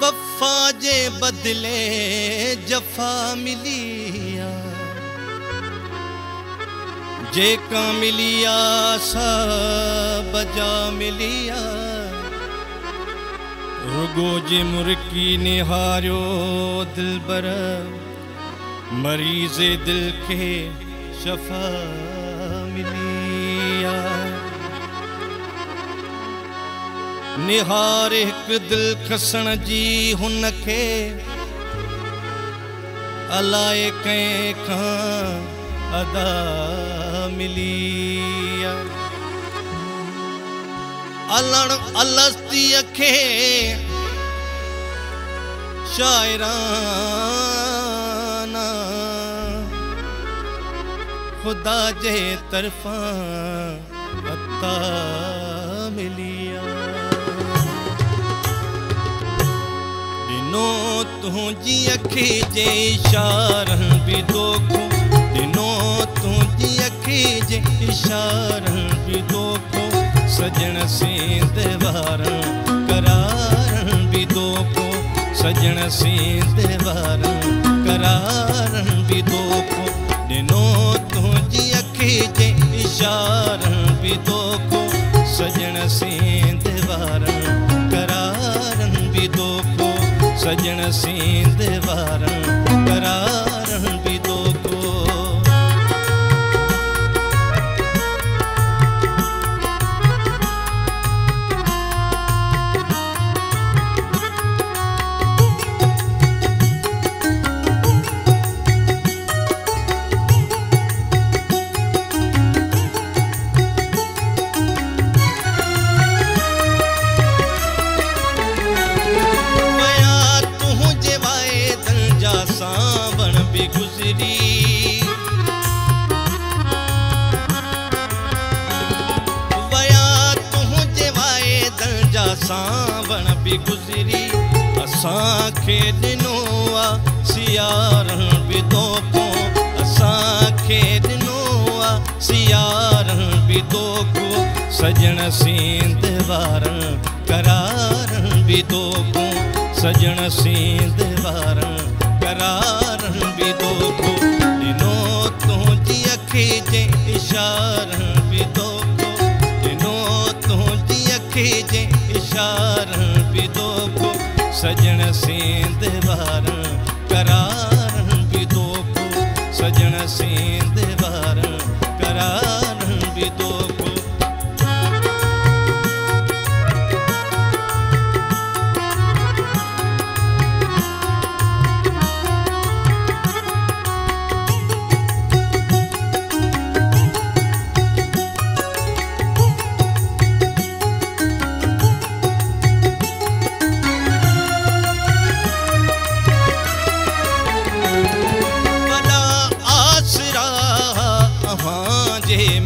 वफ़ा जे बदले जफ़ा मिलिया जेका मिलिया सा बजा मिलिया रुगो जे मुर्की निहारियो दिलबर मरीज़े दिल के शफ़ा मिलिया निहार एक दिल खसण जी हुन के अलाए कंहिंखां अदा मिलिया अलण अलस्तीअ खे शाइराना खुदा जे तरफ़ां अता मिलिया ॾिनो तुंहिंजी अखी जे इशारनि बि दोखो ॾिनो तुंहिंजी अखी जे इशारनि बि दोखो सजण सींद वारनि करारनि बि दोखो सजण सींद वारनि करारनि बि दोखो ॾिनो तुंहिंजी अखी जे इशारनि बि दोखो सजण सींद वारनि करारनि बि दोखो सजण सींद वारनि करारनि बि दोखो सावण बि गुज़री असांखे ॾिनो आहे सियारनि बि दोखो असांखे ॾिनो आहे सियारनि बि दोखो सजण सींद वारनि करारनि बि दोखो सजण सींद वारनि करारनि बि दोखो ॾिनो तुंहिंजी अखी जे इशारनि बि दोखो ॾिनो तुंहिंजी अखी जे इशारनि बि दोखो सजण सींद वारनि करारनि बि दोखो सजण सींद वारनि करारनि बि दोखो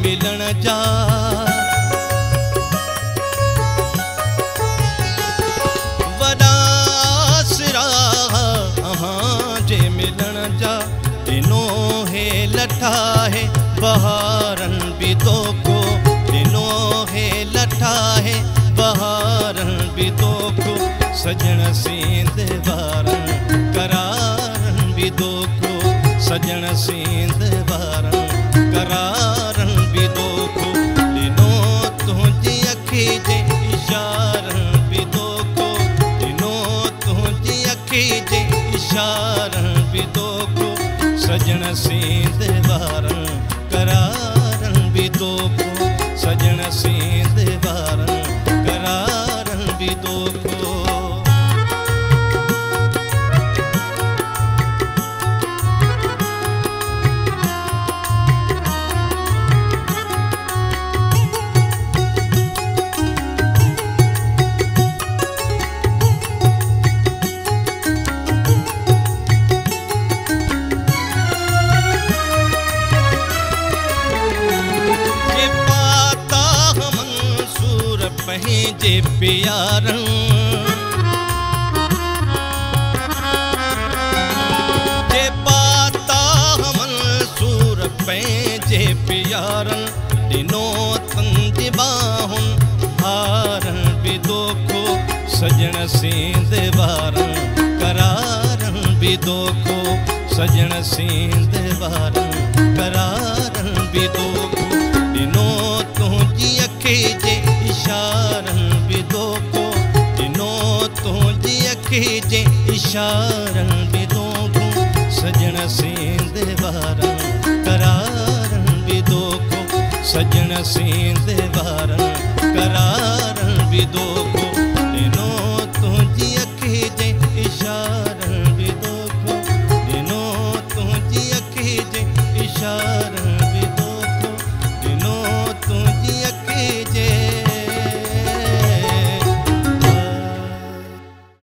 मिलन जा वॾा आसरा जे मिलन जा ॾिनो हे लठा है बहारनि बि दोखो ॾिनो हे लठा है बहारनि बि दोखो सजण सींद वारनि करारनि बि दोखो सजण सींद वारनि करारनि बि दोखो ॾिनो तुंहिंजी अखी जे इशारनि बि दोखो ॾिनो तुंहिंजी अखी जे इशारनि बि दोखो सजण सींद वारनि करारनि बि दोखो सजण सींद वारनि करारनि बि दोखो पंहिंजे प्यारनि जे पाता मंसूर पंहिंजे जे प्यारन दिनो तंज बाहुन हारन भी दोखो सजन सींद वारन करारन भी दोखो सजन सींद वारन करारन भी दोखो दिनो तुझी अखी जे इशारन भी दोखो दिनो तुझी अखी जे इशारन भी दोखो सजन सींद वारन करारन भी दोखो सजन सींद वारन करारन भी दोखो